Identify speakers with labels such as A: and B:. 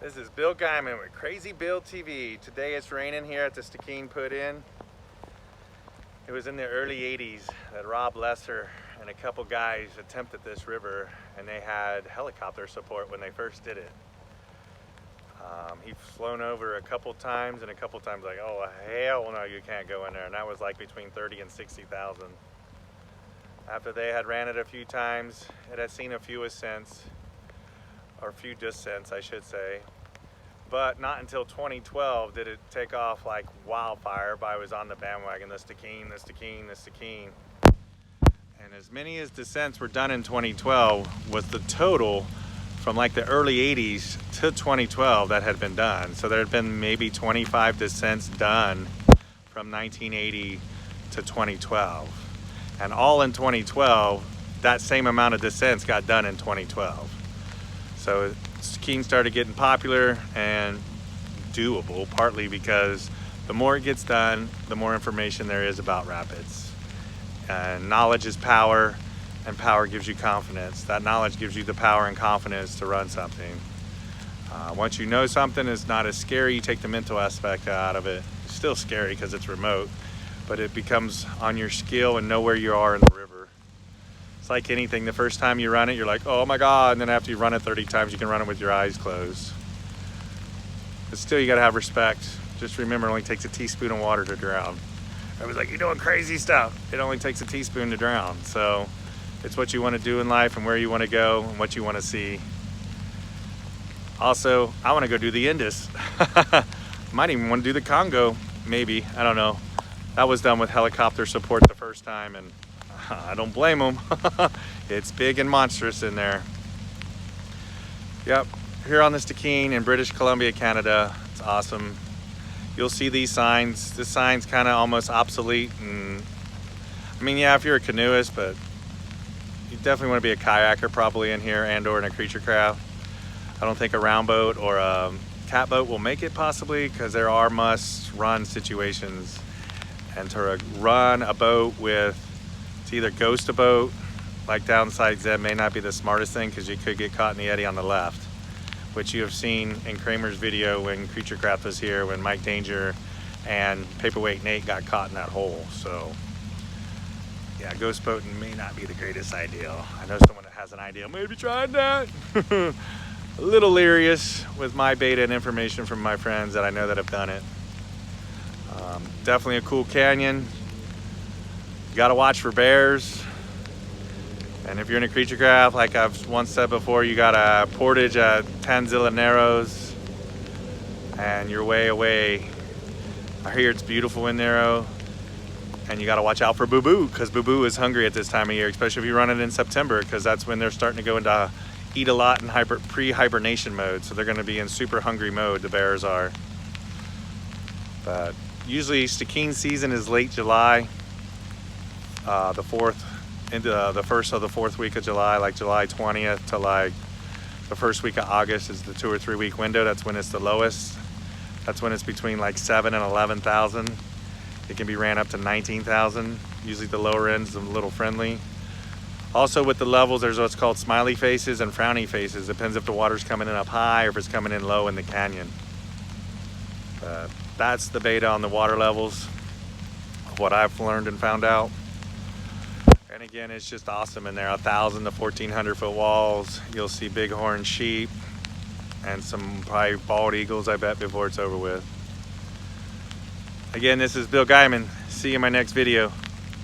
A: This is Bill Guyman with Crazy Bill TV. Today it's raining here at the Stikine put-in. It was in the early 80s that Rob Lesser and a couple guys attempted this river, and they had helicopter support when they first did it. He's flown over a couple times, and a couple times like, oh hell no, you can't go in there. And that was like between 30 and 60,000. After they had ran it a few times, it had seen a few ascents, or a few descents I should say, but not until 2012 did it take off like wildfire. Everybody was on the bandwagon, the Stikine, the Stikine, the Stikine. And as many as descents were done in 2012 was the total from like the early 80s to 2012 that had been done. So there had been maybe 25 descents done from 1980 to 2012. And all in 2012, that same amount of descents got done in 2012. So Stikine started getting popular and doable, partly because the more it gets done, the more information there is about rapids. And knowledge is power, and power gives you confidence. That knowledge gives you the power and confidence to run something. Once you know something, it's not as scary. You take the mental aspect out of it. It's still scary because it's remote, but it becomes on your skill and know where you are in the river. It's like anything. The first time you run it, you're like, oh my God. And then after you run it 30 times, you can run it with your eyes closed. But still, you gotta have respect. Just remember, it only takes a teaspoon of water to drown. I was like, you're doing crazy stuff. It only takes a teaspoon to drown. So it's what you want to do in life and where you want to go and what you want to see. Also, I want to go do the Indus. Might even want to do the Congo, maybe. I don't know. That was done with helicopter support the first time, and I don't blame them. It's big and monstrous in there. Yep, here on the Stikine in British Columbia, Canada. It's awesome. You'll see these signs. This sign's kind of almost obsolete, and I mean, yeah, if you're a canoeist, but you definitely want to be a kayaker probably in here, and or in a creature craft. I don't think a round boat or a cat boat will make it possibly, because there are must-run situations. And to run a boat with, to either ghost a boat, like downside Zeb, may not be the smartest thing, because you could get caught in the eddy on the left, which you have seen in Kramer's video when Creature Craft was here, when Mike Danger and Paperweight Nate got caught in that hole. So yeah, ghost boating may not be the greatest idea. I know someone that has an idea, maybe try that. A little leeryous with my beta and information from my friends that I know that have done it. Definitely a cool canyon. You gotta watch for bears. And if you're in a creature craft, like I've once said before, you got a portage at Tanzilla Narrows, and you're way away. I hear it's beautiful in Narrow, and you gotta watch out for boo-boo, because boo-boo is hungry at this time of year, especially if you run it in September, because that's when they're starting to go into eat a lot in pre-hibernation mode. So they're gonna be in super hungry mode, the bears are. But usually Stikine season is late July, the 4th into the first of the 4th week of July, like July 20th to like the first week of August is the 2 or 3 week window. That's when it's the lowest. That's when it's between like 7 and 11,000. It can be ran up to 19,000. Usually the lower end's a little friendly. Also with the levels, there's what's called smiley faces and frowny faces. Depends if the water's coming in up high or if it's coming in low in the canyon. That's the beta on the water levels of what I've learned and found out. And again, it's just awesome in there. 1,000 to 1,400 foot walls. You'll see bighorn sheep and some probably bald eagles, I bet, before it's over with. Again, this is Bill Guyman. See you in my next video.